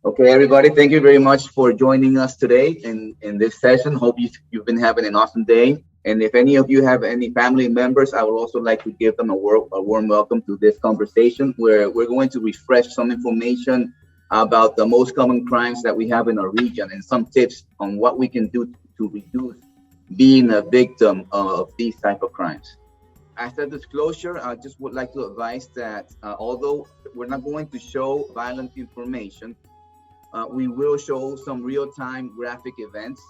Okay, everybody, thank you very much for joining us today in this session. Hope you've been having an awesome day. And if any of you have any family members, I would also like to give them a warm welcome to this conversation where we're going to refresh some information about the most common crimes that we have in our region and some tips on what we can do to reduce being a victim of these type of crimes. As a disclosure, I just would like to advise that although we're not going to show violent information, we will show some real-time graphic events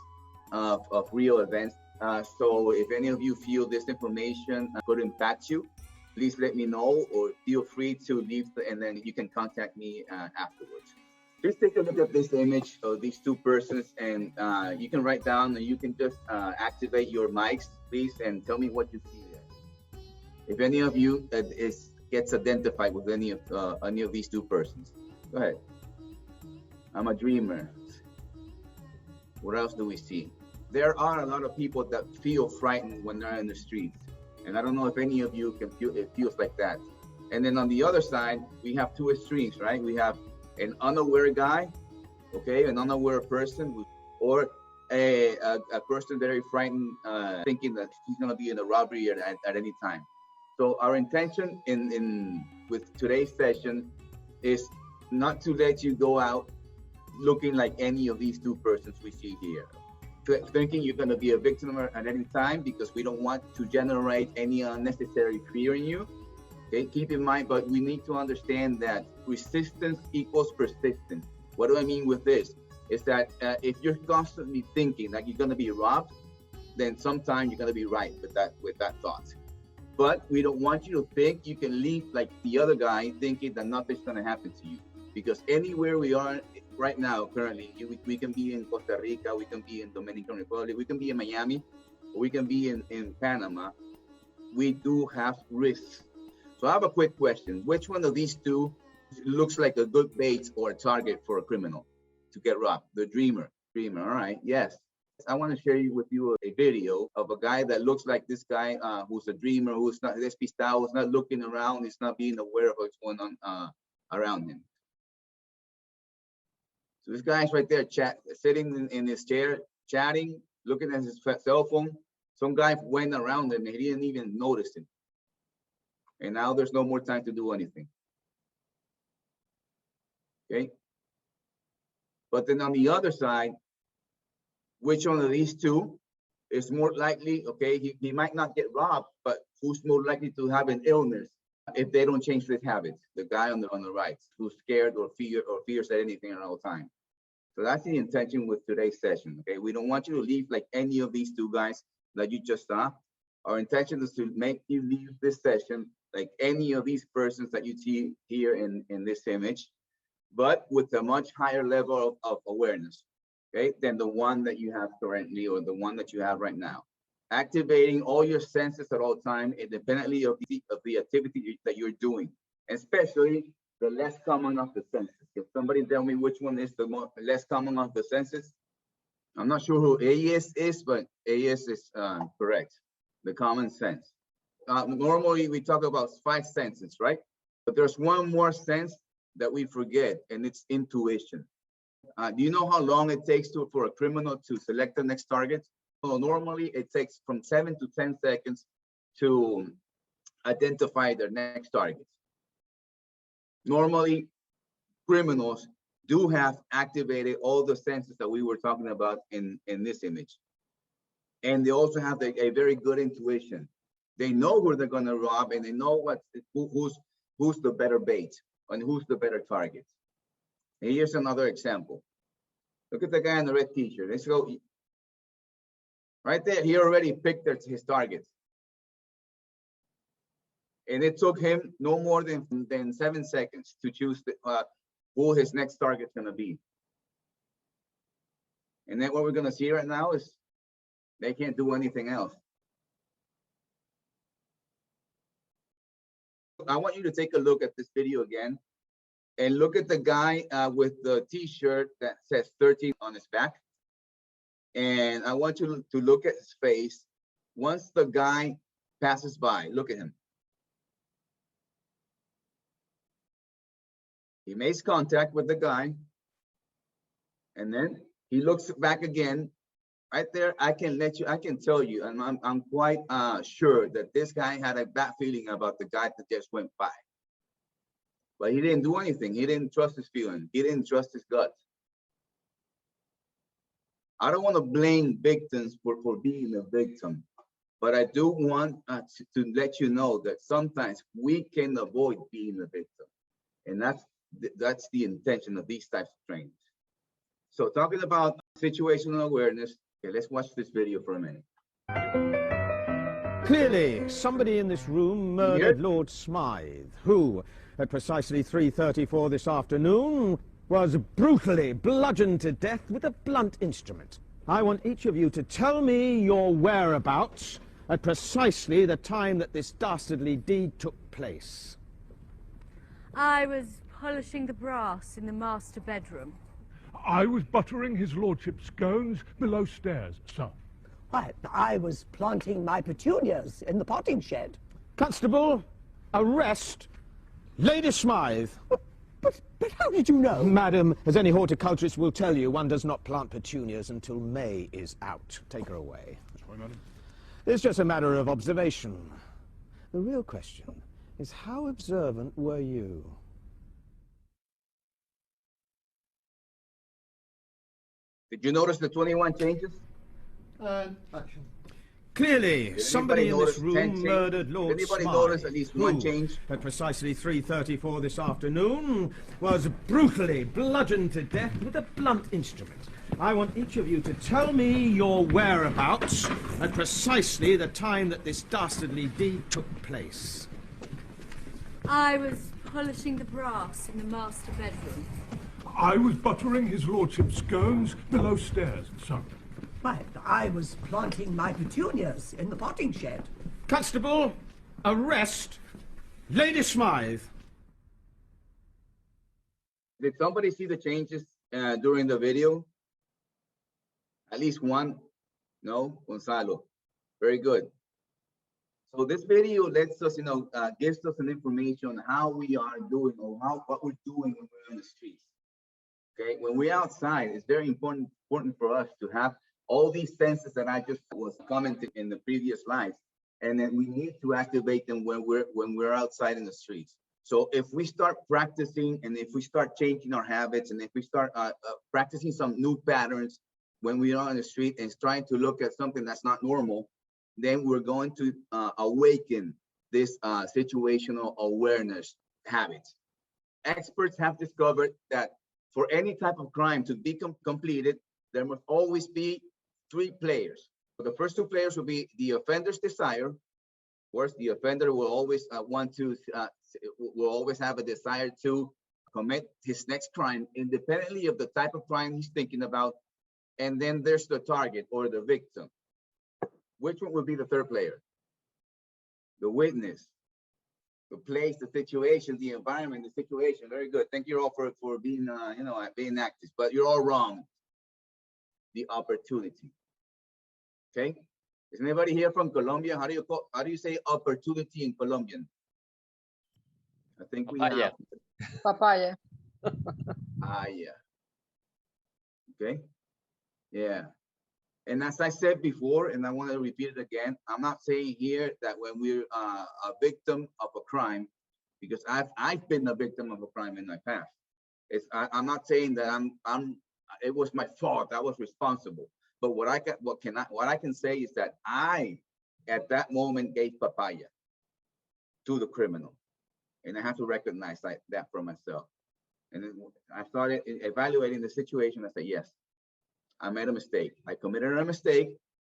of real events. So if any of you feel this information could impact you, please let me know or feel free to leave and then you can contact me afterwards. Just take a look at this image of these two persons and you can write down and you can just activate your mics, please, and tell me what you see there. If any of you gets identified with any of these two persons, go ahead. I'm a dreamer. What else do we see? There are a lot of people that feel frightened when they're in the streets. And I don't know if any of you can feel it feels like that. And then on the other side, we have two extremes, right? We have an unaware guy, okay, an unaware person, or a person very frightened, thinking that he's gonna be in a robbery at any time. So our intention in with today's session is not to let you go out looking like any of these two persons we see here, thinking you're going to be a victim at any time, because we don't want to generate any unnecessary fear in you. Okay, keep in mind, but we need to understand that resistance equals persistence. What do I mean with this? Is that if you're constantly thinking that you're going to be robbed, then sometime you're going to be right with that thought. But we don't want you to think you can leave like the other guy thinking that nothing's going to happen to you, because anywhere we are right now, currently, we can be in Costa Rica, we can be in Dominican Republic, we can be in Miami, or we can be in Panama. We do have risks. So I have a quick question. Which one of these two looks like a good bait or a target for a criminal to get robbed? The dreamer. Dreamer, all right, yes. I want to share with you a video of a guy that looks like this guy who's a dreamer, who's not despistado, who's not looking around, he's not being aware of what's going on around him. So this guy's right there, sitting in his chair, chatting, looking at his cell phone. Some guy went around him and he didn't even notice him. And now there's no more time to do anything. Okay. But then on the other side, which one of these two is more likely? Okay, he might not get robbed, but who's more likely to have an illness if they don't change their habits? The guy on the right, who's scared or fears at anything at all time. So that's the intention with today's session. Okay, we don't want you to leave like any of these two guys that you just saw. Our intention is to make you leave this session like any of these persons that you see here in this image, but with a much higher level of awareness, okay, than the one that you have currently or the one that you have right now. Activating all your senses at all time, independently of the activity that you're doing, especially the less common of the senses. Can somebody tell me which one is the less common of the senses? I'm not sure who AES is, but AES is correct. The common sense. Normally we talk about 5 senses, right? But there's one more sense that we forget, and it's intuition. Do you know how long it takes for a criminal to select the next target? Well, normally it takes from 7 to 10 seconds to identify their next target. Normally, criminals do have activated all the senses that we were talking about in this image. And they also have a very good intuition. They know who they're going to rob, and they know who's the better bait and who's the better target. And here's another example. Look at the guy in the red t-shirt. Let's go. Right there, he already picked his target. And it took him no more than 7 seconds to choose who his next target's going to be. And then what we're going to see right now is they can't do anything else. I want you to take a look at this video again and look at the guy with the t-shirt that says 13 on his back. And I want you to look at his face. Once the guy passes by, look at him. He makes contact with the guy. And then he looks back again. Right there, I can tell you, and I'm quite sure that this guy had a bad feeling about the guy that just went by. But he didn't do anything. He didn't trust his feeling. He didn't trust his gut. I don't want to blame victims for being a victim, but I do want to let you know that sometimes we can avoid being a victim. And that's the intention of these types of trainings. So talking about situational awareness, okay, let's watch this video for a minute. Clearly, somebody in this room murdered Lord Smythe, who, at precisely 3:34 this afternoon, was brutally bludgeoned to death with a blunt instrument. I want each of you to tell me your whereabouts at precisely the time that this dastardly deed took place. I was polishing the brass in the master bedroom. I was buttering his lordship's scones below stairs, sir. Why, I was planting my petunias in the potting shed. Constable, arrest Lady Smythe. But how did you know? Madam, as any horticulturist will tell you, one does not plant petunias until May is out. Take her away. That's right, madam. It's just a matter of observation. The real question is, how observant were you? Did you notice the 21 changes? Action. Clearly, somebody in this room murdered Lord Anybody Smythe, notice at least one who, change? at precisely 3:34 this afternoon, was brutally bludgeoned to death with a blunt instrument. I want each of you to tell me your whereabouts at precisely the time that this dastardly deed took place. I was polishing the brass in the master bedroom. I was buttering his lordship's scones below stairs, sir. Why, I was planting my petunias in the potting shed. Constable, arrest Lady Smythe. Did somebody see the changes during the video? At least one? No? Gonzalo. Very good. So this video lets us, gives us an information on how we are doing or what we're doing when we're in the streets. Okay, when we're outside, it's very important for us to have all these senses that I just was commenting in the previous slides, and then we need to activate them when we're outside in the streets. So if we start practicing, and if we start changing our habits, and if we start practicing some new patterns when we are on the street and trying to look at something that's not normal, then we're going to awaken this situational awareness habits. Experts have discovered that for any type of crime to be completed, there must always be 3 players. So the first 2 players will be the offender's desire. Of course, the offender will always will always have a desire to commit his next crime, independently of the type of crime he's thinking about. And then there's the target or the victim. Which one would be the third player? The witness, the place, the situation, the environment, the situation. Very good. Thank you all for being, being active, but you're all wrong. The opportunity. Okay. Is anybody here from Colombia? How do you say opportunity in Colombian? I think we have Papaya. yeah. Okay. Yeah. And as I said before, and I want to repeat it again, I'm not saying here that when we're a victim of a crime, because I've been a victim of a crime in my past. I'm not saying that it was my fault. I was responsible. But what I can say is that I, at that moment, gave papaya to the criminal, and I have to recognize that for myself. And then I started evaluating the situation. I said, yes, I made a mistake. I committed a mistake,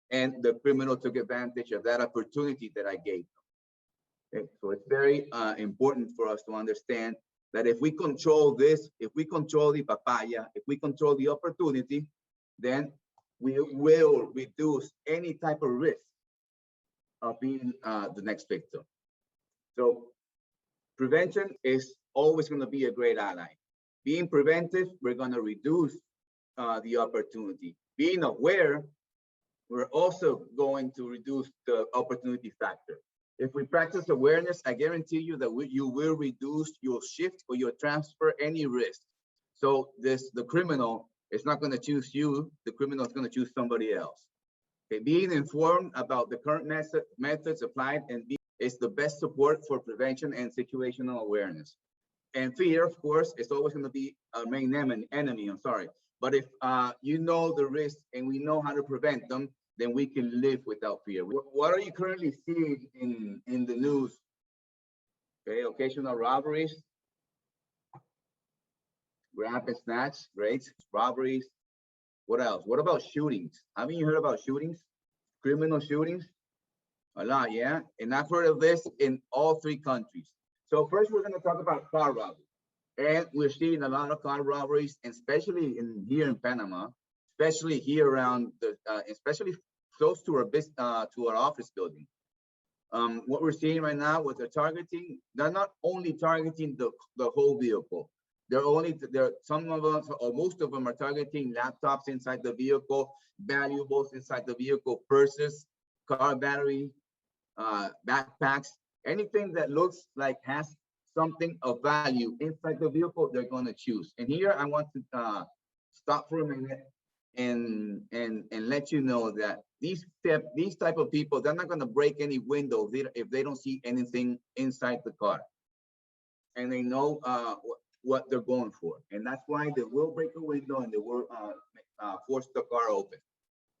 and the criminal took advantage of that opportunity that I gave them. Okay? So it's very important for us to understand that if we control this, if we control the papaya, if we control the opportunity, then we will reduce any type of risk of being the next victim. So prevention is always going to be a great ally. Being preventive, we're going to reduce the opportunity. Being aware, we're also going to reduce the opportunity factor. If we practice awareness, I guarantee you that you will reduce, you'll shift or you'll transfer any risk. So the criminal It's not going to choose you. The criminal is going to choose somebody else. Okay, being informed about the current methods applied is the best support for prevention and situational awareness. And fear, of course, is always going to be our main enemy. I'm sorry. But if you know the risks and we know how to prevent them, then we can live without fear. What are you currently seeing in the news? Okay, occasional robberies, grab and snatch, great. Robberies. What else? What about shootings? Haven't you heard about shootings? Criminal shootings? A lot, yeah. And I've heard of this in all three countries. So first, we're going to talk about car robbery. And we're seeing a lot of car robberies, especially here in Panama, especially here around especially close to our office building. What we're seeing right now, what they're targeting, they're not only targeting the whole vehicle. Some of them, or most of them, are targeting laptops inside the vehicle, valuables inside the vehicle, purses, car battery, backpacks, anything that looks like has something of value inside the vehicle, they're going to choose. And here I want to stop for a minute and let you know that these type of people, they're not going to break any window if they don't see anything inside the car, and they know what they're going for, and that's why they will break a window and they will force the car open.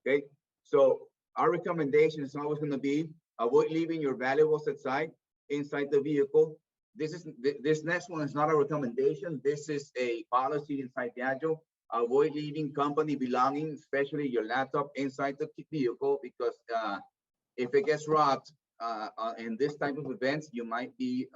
Okay, so our recommendation is always going to be avoid leaving your valuables inside the vehicle. This next one is not a recommendation. This is a policy inside Diageo. Avoid leaving company belongings, especially your laptop, inside the vehicle, because if it gets robbed in this type of events, you might be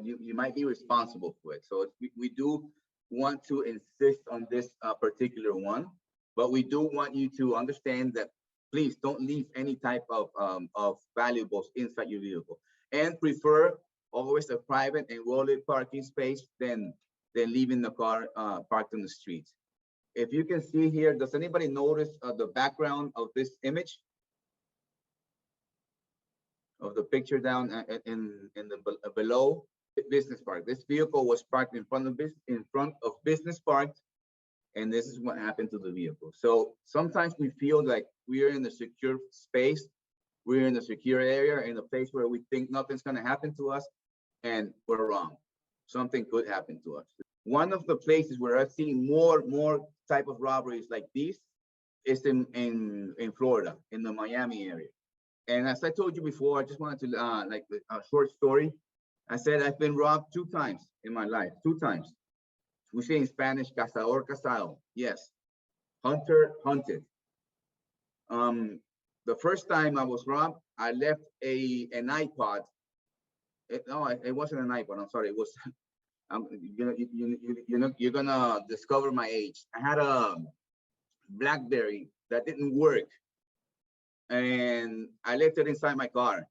you might be responsible for it. So we do want to insist on this particular one, but we do want you to understand that please don't leave any type of valuables inside your vehicle, and prefer always a private and well-lit parking space than leaving the car parked on the streets. If you can see here, does anybody notice the background of this image? Of the picture down in the below business park. This vehicle was parked in front of business park, and this is what happened to the vehicle. So sometimes we feel like we are in a secure space, we're in a secure area, in a place where we think nothing's going to happen to us, and we're wrong. Something could happen to us. One of the places where I've seen more type of robberies like these is in Florida, in the Miami area. And as I told you before, I just wanted to like a short story. I said I've been robbed 2 times in my life, 2 times. We say in Spanish, cazador cazado. Yes, hunter hunted. The first time I was robbed, I left an iPod. It wasn't an iPod. I'm sorry. It was. You're gonna discover my age. I had a BlackBerry that didn't work, and I left it inside my car.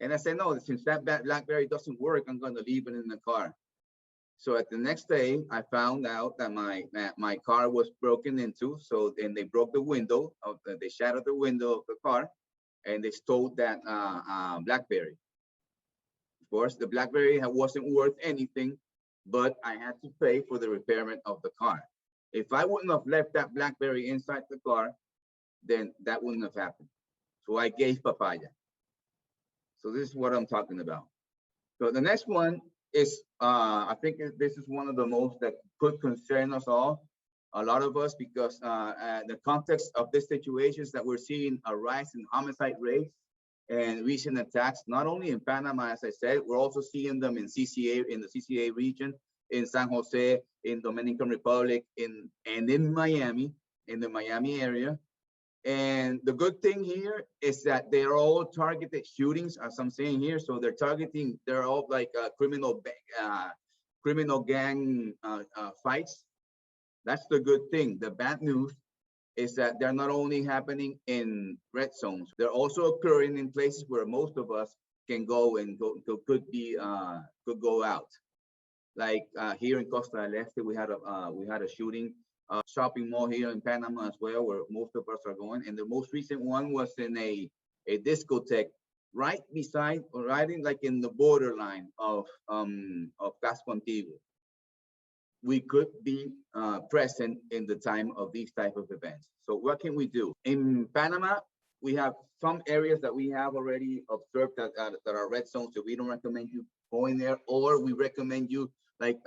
And I said, no, since that BlackBerry doesn't work, I'm going to leave it in the car. So at the next day, I found out that my car was broken into. So then they broke the window, they shattered the window of the car, and they stole that BlackBerry. Of course, the BlackBerry wasn't worth anything, but I had to pay for the repairment of the car. If I wouldn't have left that BlackBerry inside the car, then that wouldn't have happened. So I gave papaya. So this is what I'm talking about. So the next one is, I think this is one of the most that could concern us all, a lot of us, because the context of this situation is that we're seeing a rise in homicide rates and recent attacks, not only in Panama, as I said, we're also seeing them in CCA, in the CCA region, in San Jose, in Dominican Republic, and in Miami, in the Miami area. And the good thing here is that they're all targeted shootings, as I'm saying here. So they're all like criminal gang fights. That's the good thing. The bad news is that they're not only happening in red zones, they're also occurring in places where most of us can go and could go out. Like here in Costa del Este, we had a shooting. Shopping mall here in Panama as well, where most of us are going. And the most recent one was in a discotheque right in like in the borderline of Casco Antiguo. we could be present in the time of these type of events. So what can we do? In Panama, we have some areas that we have already observed that are red zones, so we don't recommend you going there, or we recommend you like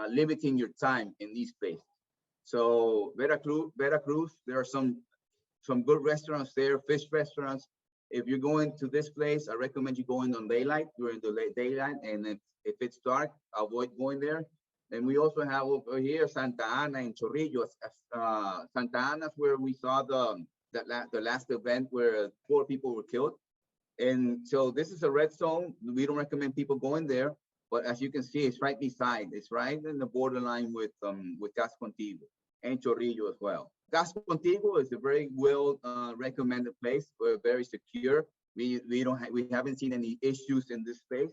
limiting your time in these places. So Veracruz, there are some good restaurants there, fish restaurants. If you're going to this place, I recommend you going on daylight, during the late daylight, and if it's dark, avoid going there. And we also have over here Santa Ana and Chorrillos. Santa Ana's where we saw the last event where 4 people were killed. And so this is a red zone. We don't recommend people going there. But as you can see, it's right beside. It's right in the borderline with Casco Antiguo and Chorrillo as well. Casco Antiguo is a very well recommended place. We're very secure. We haven't seen any issues in this space,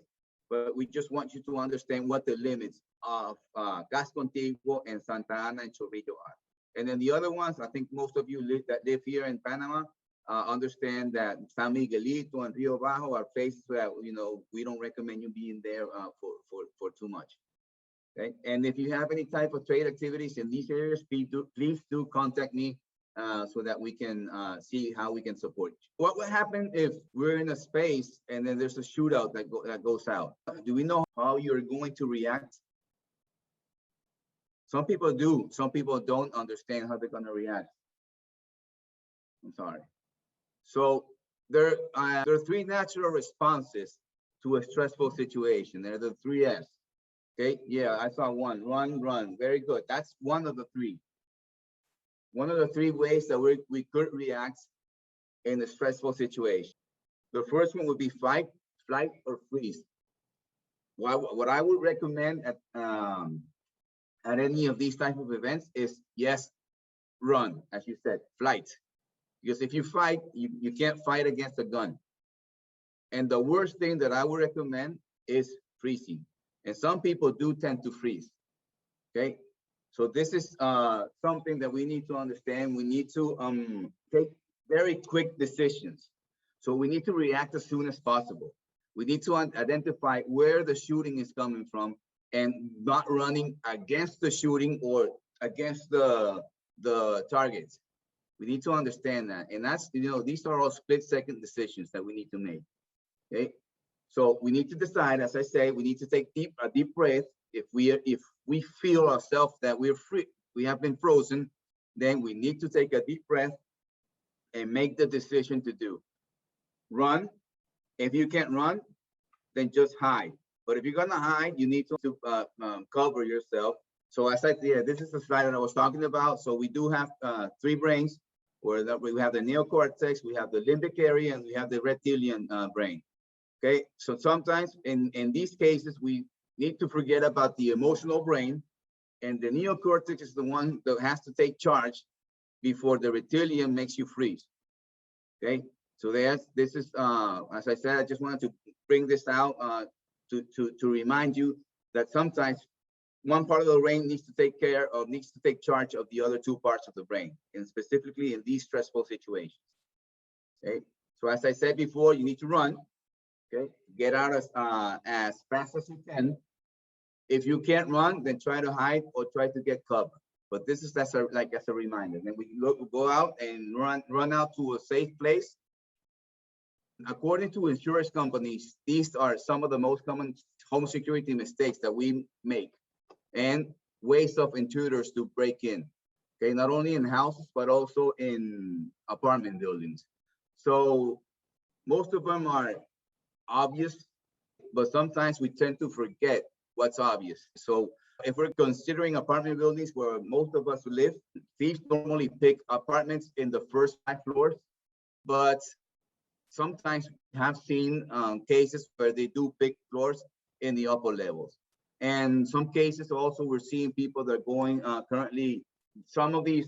but we just want you to understand what the limits of Casco Antiguo and Santa Ana and Chorrillo are. And then the other ones, I think most of you that live here in Panama understand that San Miguelito and Rio Bajo are places that we don't recommend you being there for too much. Okay, and if you have any type of trade activities in these areas, please do contact me so that we can see how we can support you. What would happen if we're in a space and then there's a shootout that goes out? Do we know how you're going to react? Some people do. Some people don't understand how they're going to react. I'm sorry. So there are 3 natural responses to a stressful situation. There are the 3 S. Okay, yeah, I saw one. Run. Very good. That's one of the 3. One of the 3 ways that we could react in a stressful situation. The first one would be fight, flight, or freeze. What I would recommend at any of these type of events is, yes, run, as you said, flight. Because if you fight, you can't fight against a gun. And the worst thing that I would recommend is freezing. And some people do tend to freeze. Okay, so this is something that we need to understand. We need to take very quick decisions. So we need to react as soon as possible. We need to identify where the shooting is coming from and not running against the shooting or against the targets. We need to understand that. And that's, these are all split-second decisions that we need to make. Okay, so we need to decide, as I say, we need to take a deep breath. If we feel ourselves that we have been frozen, then we need to take a deep breath and make the decision to do. Run. If you can't run, then just hide. But if you're gonna hide, you need to cover yourself. So as I said, this is the slide that I was talking about. So we do have 3 brains, where we have the neocortex, we have the limbic area, and we have the reptilian brain. Okay, so sometimes in these cases, we need to forget about the emotional brain, and the neocortex is the one that has to take charge before the reptilian makes you freeze. Okay, so this is, as I said, I just wanted to bring this out to remind you that sometimes one part of the brain needs to take charge of the other 2 parts of the brain, and specifically in these stressful situations. Okay, so as I said before, you need to run. Okay, get out as fast as you can. If you can't run, then try to hide or try to get cover. But this is as a reminder. Then we go out and run out to a safe place. According to insurance companies, these are some of the most common home security mistakes that we make, and ways of intruders to break in. Okay, not only in houses, but also in apartment buildings. So most of them are obvious, but sometimes we tend to forget what's obvious. So if we're considering apartment buildings where most of us live, thieves normally pick apartments in the first 5 floors, but sometimes we have seen cases where they do pick floors in the upper levels. And some cases also, we're seeing people that are going currently, some of these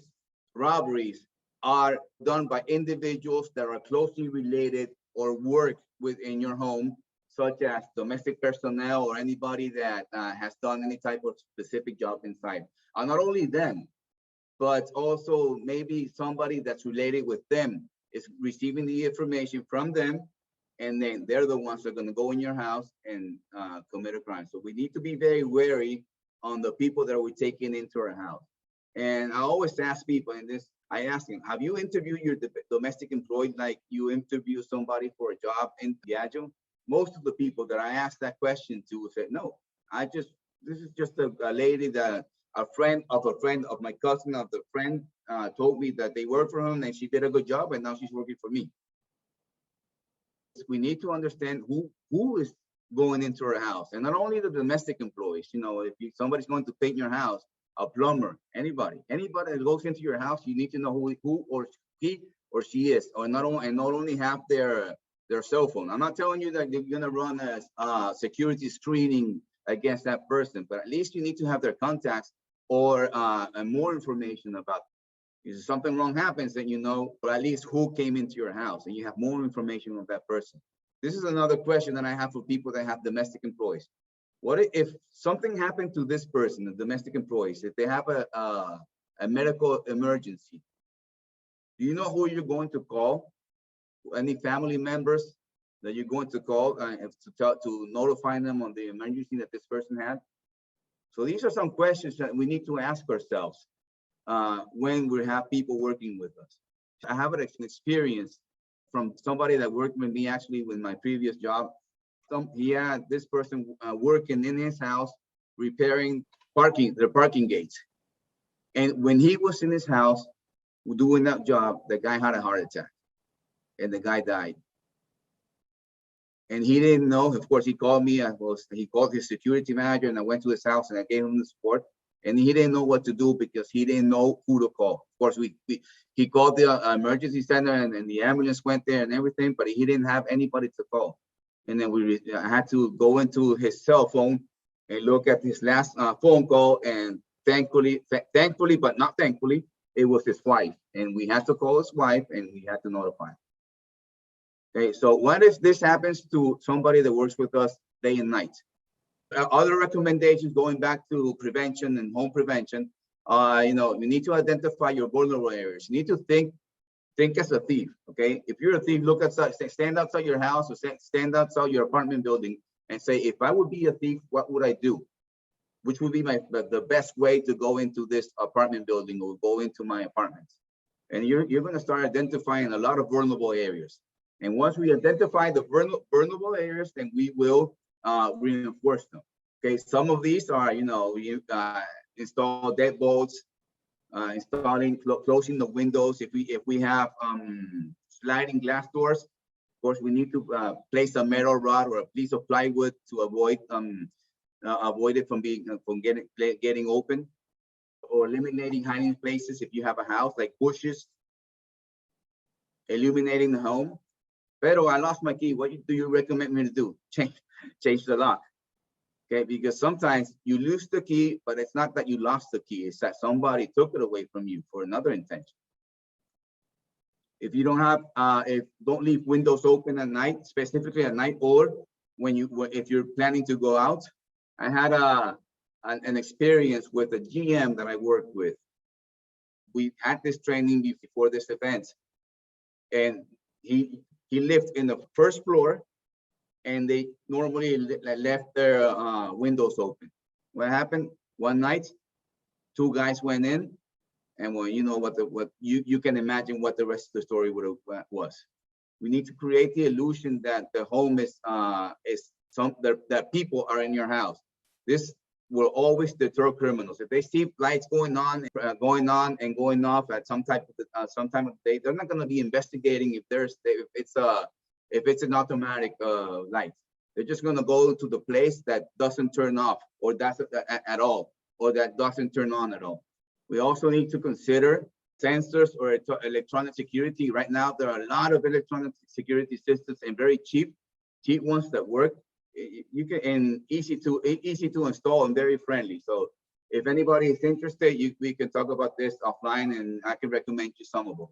robberies are done by individuals that are closely related or work within your home, such as domestic personnel or anybody that has done any type of specific job inside. And not only them, but also maybe somebody that's related with them is receiving the information from them, and then they're the ones that are going to go in your house and commit a crime. So we need to be very wary on the people that we're taking into our house. And I always ask people, and this I ask them, have you interviewed your domestic employee like you interview somebody for a job in Diageo? Most of the people that I asked that question to said, no, this is just a lady that a friend of my cousin of the friend told me that they work for him and she did a good job and now she's working for me. We need to understand who is going into our house, and not only the domestic employees. If somebody's going to paint your house, a plumber, anybody that goes into your house, you need to know who or he or she is, or not only have their cell phone. I'm not telling you that you're gonna run a security screening against that person, but at least you need to have their contacts or and more information about. If something wrong happens, then or at least who came into your house, and you have more information on that person. This is another question that I have for people that have domestic employees. What if something happened to this person, the domestic employees, if they have a medical emergency? Do you know who you're going to call? Any family members that you're going to call to notify them on the emergency that this person had? So these are some questions that we need to ask ourselves when we have people working with us. I have an experience from somebody that worked with me actually with my previous job. He had this person working in his house, repairing the parking gates. And when he was in his house doing that job, the guy had a heart attack and the guy died. And he didn't know. Of course, he called me. He called his security manager, and I went to his house and I gave him the support. And he didn't know what to do because he didn't know who to call. Of course, he called the emergency center and the ambulance went there and everything, but he didn't have anybody to call. And then I had to go into his cell phone and look at his last phone call. And thankfully, but not thankfully, it was his wife. And we had to call his wife and we had to notify him. Okay, so what if this happens to somebody that works with us day and night? Other recommendations going back to prevention and home prevention, you need to identify your vulnerable areas. You need to think as a thief, okay? If you're a thief, look outside, stand outside your house or stand outside your apartment building and say, if I would be a thief, what would I do? Which would be the best way to go into this apartment building or go into my apartment? And you're gonna start identifying a lot of vulnerable areas. And once we identify the vulnerable areas, then we will reinforce them. Okay, some of these are, you install deadbolts, closing the windows. If we have sliding glass doors, of course, we need to place a metal rod or a piece of plywood to avoid it from getting open, or eliminating hiding places. If you have a house like bushes, illuminating the home. Pero I lost my key. What do you recommend me to do? Change the lock. Okay, because sometimes you lose the key, but it's not that you lost the key. It's that somebody took it away from you for another intention. If you don't have, don't leave windows open at night, specifically at night, or if you're planning to go out. I had an experience with a GM that I worked with. We had this training before this event, and he lived in the first floor, and they normally left their windows open. What happened one night? Two guys went in, and well, you know what you can imagine what the rest of the story was. We need to create the illusion that the home is that people are in your house. This will always deter criminals. If they see lights going on and going off at some time of day, they're not going to be investigating if it's an automatic light. They're just going to go to the place that doesn't turn off or doesn't at all, or that doesn't turn on at all. We also need to consider sensors or electronic security. Right now, there are a lot of electronic security systems and very cheap ones that work. You can, and easy to install and very friendly. So if anybody is interested, we can talk about this offline, and I can recommend you some of them.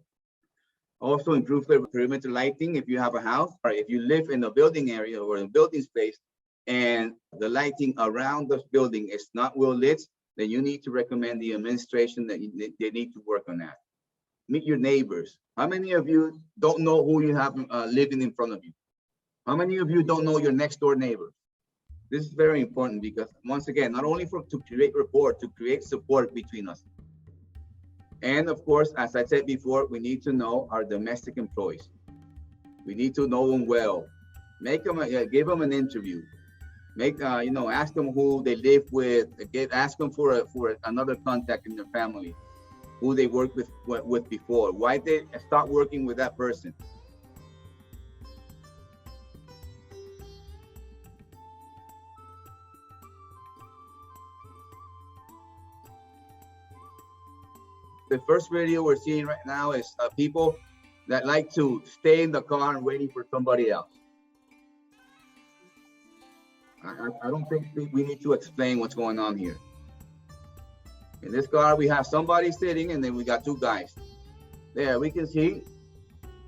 Also, improve the perimeter lighting if you have a house, or if you live in a building area or a building space and the lighting around the building is not well lit, then you need to recommend the administration that they need to work on that. Meet your neighbors. How many of you don't know who you have living in front of you? How many of you don't know your next door neighbor? This is very important because once again, not only for to create rapport, to create support between us. And of course, as I said before, we need to know our domestic employees. We need to know them well. Make them, give them an interview. Make ask them who they live with. Ask them for another contact in their family, who they worked with before. Why they start working with that person. The first video we're seeing right now is people that like to stay in the car and waiting for somebody else. I don't think we need to explain what's going on here. In this car, we have somebody sitting, and then we got two guys. There, we can see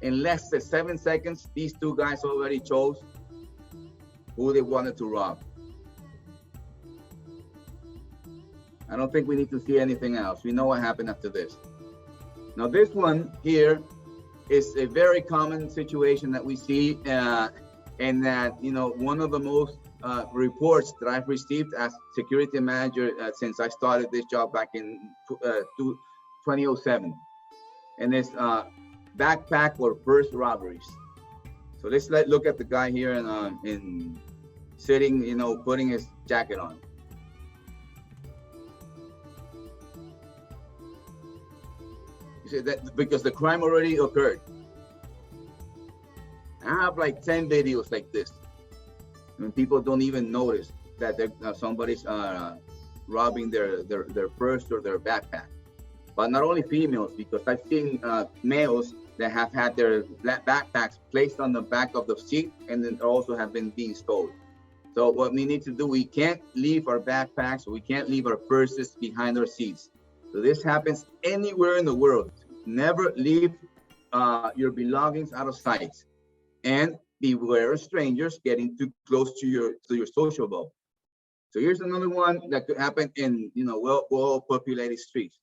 in less than 7 seconds, these two guys already chose who they wanted to rob. I don't think we need to see anything else. We know what happened after this. Now, this one here is a very common situation that we see, and that, one of the most reports that I've received as security manager since I started this job back in 2007, and it's backpack or purse robberies. So let's look at the guy here in sitting, putting his jacket on. You see that because the crime already occurred. I have like 10 videos like this. And people don't even notice that somebody's robbing their purse or their backpack. But not only females, because I've seen males that have had their backpacks placed on the back of the seat and then also have been being stolen. So what we need to do, we can't leave our backpacks, we can't leave our purses behind our seats. So this happens anywhere in the world. Never leave your belongings out of sight. And beware of strangers getting too close to your social bubble. So here's another one that could happen in well-populated streets.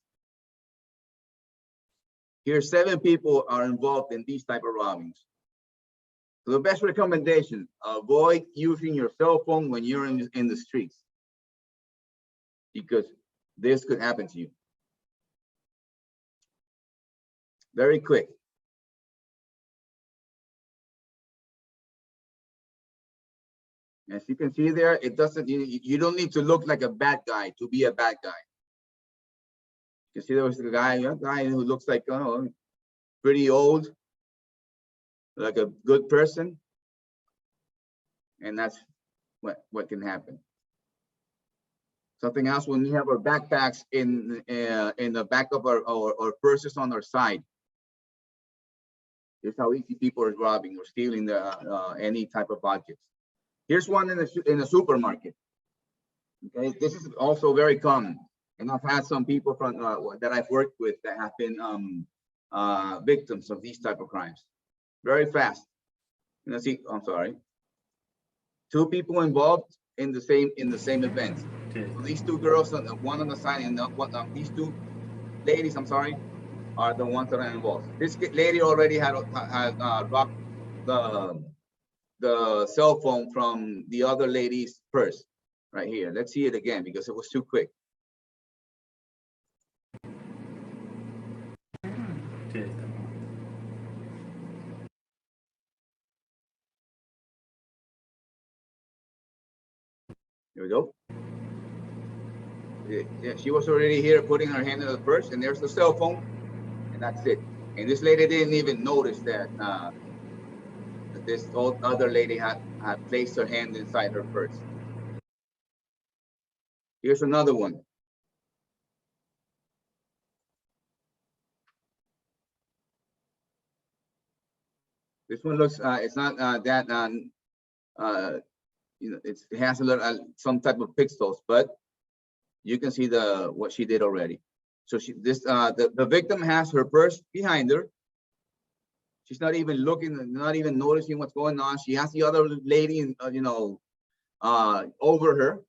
Here, 7 people are involved in these type of robbings. So the best recommendation: avoid using your cell phone when you're in the streets, because this could happen to you. Very quick. As you can see there, it doesn't, you don't need to look like a bad guy to be a bad guy. You can see there was a guy who looks like, pretty old, like a good person. And that's what can happen. Something else, when we have our backpacks in the back of our purses on our side, here's how easy people are robbing or stealing any type of objects. Here's one in a supermarket. Okay, this is also very common, and I've had some people from that I've worked with that have been victims of these type of crimes. Very fast. Let's see. I'm sorry. 2 people involved in the same event. So these 2 girls, one on the side, and these 2 ladies, I'm sorry, are the ones that are involved. This lady already had robbed the cell phone from the other lady's purse right here. Let's see it again because it was too quick. Here we go. Yeah, she was already here putting her hand in the purse, and there's the cell phone, and that's it. And this lady didn't even notice that this other lady had placed her hand inside her purse. Here's another one. This one looks, it's not that, it has a little, some type of pixels, but you can see what she did already. So the victim has her purse behind her. She's not even looking, not even noticing what's going on. She has the other lady, over her,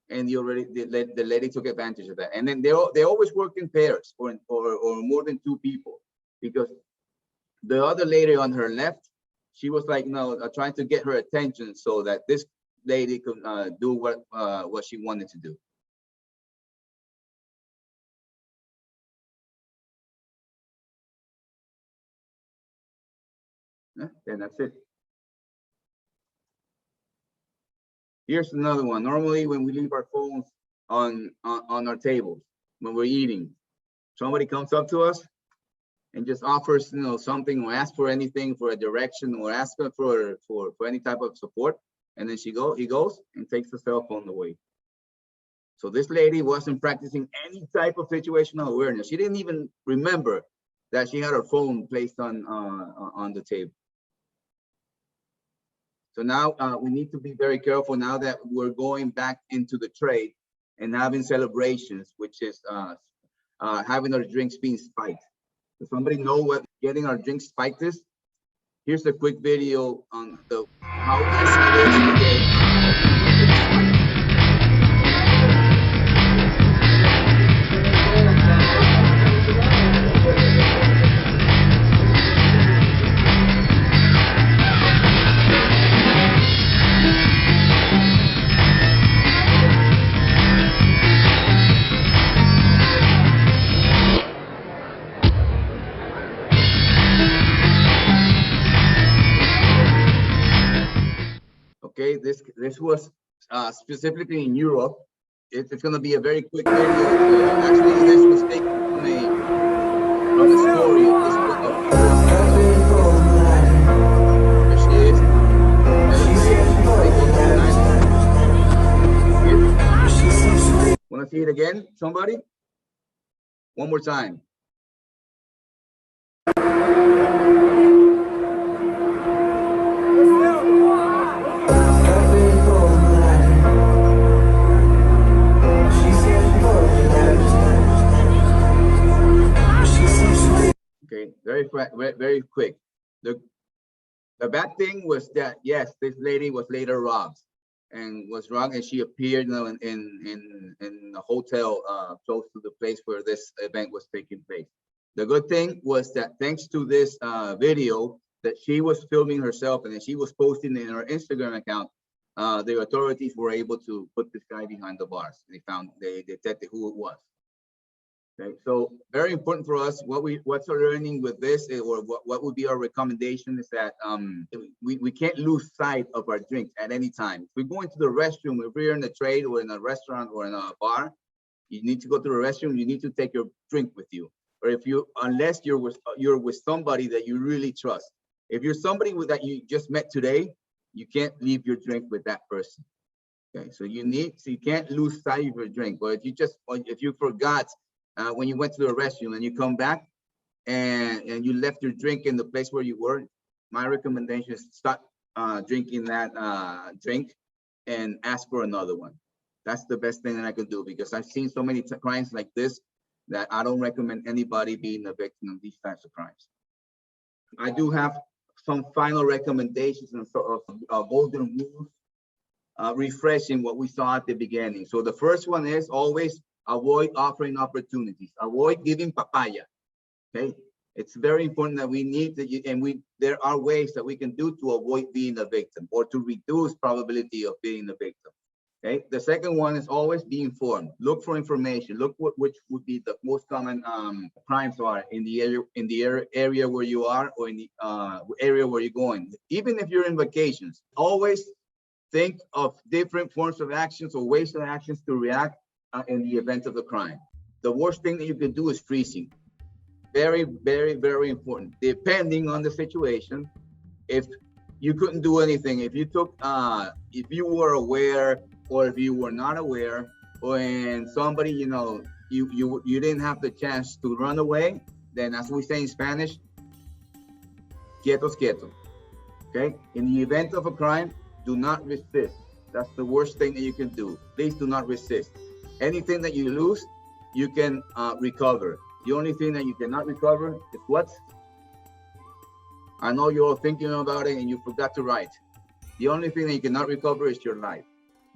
and the lady took advantage of that. And then they always work in pairs or more than 2 people, because the other lady on her left, she was like, trying to get her attention so that this lady could do what she wanted to do. And that's it. Here's another one. Normally, when we leave our phones on our tables when we're eating, somebody comes up to us and just offers, something, or asks for anything, for a direction, or asks for any type of support, and then he goes and takes the cell phone away. So this lady wasn't practicing any type of situational awareness. She didn't even remember that she had her phone placed on the table. So now we need to be very careful now that we're going back into the trade and having celebrations, which is having our drinks being spiked. Does somebody know what getting our drinks spiked is? Here's a quick video on how easy it is to get Okay, this was specifically in Europe. It's going to be a very quick video. Actually, this was taken from a story of this book. There she is. Want to see it again, somebody? One more time. Okay, very quick. The bad thing was that, yes, this lady was later robbed, and she appeared in a hotel close to the place where this event was taking place. The good thing was that thanks to this video that she was filming herself and that she was posting in her Instagram account, the authorities were able to put this guy behind the bars. They detected who it was. Okay, so very important for us. What's our learning with this, or what would be our recommendation, is that we can't lose sight of our drinks at any time. If we're going to the restroom, if we're in a trade or in a restaurant or in a bar, you need to go to the restroom. You need to take your drink with you, or unless you're with somebody that you really trust. If you're somebody that you just met today, you can't leave your drink with that person. Okay, so you can't lose sight of your drink. But if you forgot when you went to the restroom and you come back and you left your drink in the place where you were, my recommendation is stop drinking that drink and ask for another one. That's the best thing that I can do, because I've seen so many crimes like this that I don't recommend anybody being a victim of these types of crimes. I do have some final recommendations and sort of golden rules, refreshing what we saw at the beginning. So the first one is always avoid offering opportunities. Avoid giving papaya. Okay, it's very important that there are ways that we can do to avoid being a victim, or to reduce probability of being a victim. Okay, the second one is always be informed. Look for information. Look which would be the most common crimes are in the area where you are, or in the area where you're going. Even if you're in vacations, always think of different forms of actions or ways of actions to react in the event of the crime. The worst thing that you can do is freezing. Very, very, very important. Depending on the situation, if you couldn't do anything, if you were aware, or if you were not aware, or in somebody, you didn't have the chance to run away, then as we say in Spanish, quietos, quietos. Okay? In the event of a crime, do not resist. That's the worst thing that you can do. Please do not resist. Anything that you lose, you can recover. The only thing that you cannot recover is what? I know you're all thinking about it and you forgot to write. The only thing that you cannot recover is your life.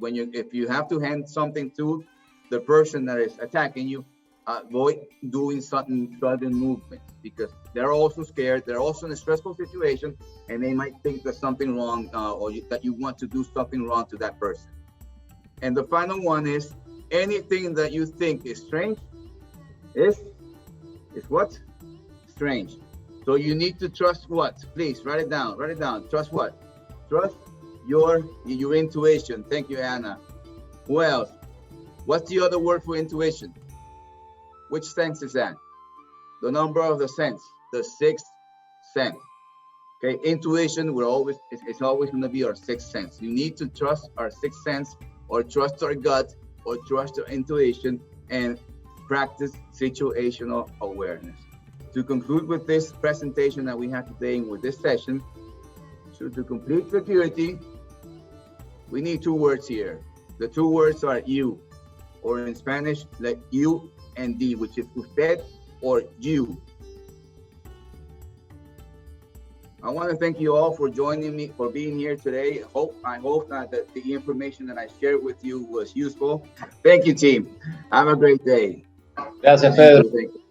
If you have to hand something to the person that is attacking you, avoid doing sudden movements because they're also scared. They're also in a stressful situation, and they might think there's something wrong that you want to do something wrong to that person. And the final one is anything that you think is strange is what? Strange. So you need to trust what? Please write it down. Write it down. Trust what? Trust your intuition. Thank you, Anna. Who else? What's the other word for intuition? Which sense is that? The number of the sense, the sixth sense. Okay, intuition it's always going to be our sixth sense. You need to trust our sixth sense, or trust our gut, or trust our intuition, and practice situational awareness. To conclude with this presentation that we have today and with this session, so to complete security, we need two words here. The two words are you, or in Spanish, like you and D, which is usted or you. I want to thank you all for joining me, for being here today. I hope that the information that I shared with you was useful. Thank you, team. Have a great day. Gracias, Pedro. Thank you.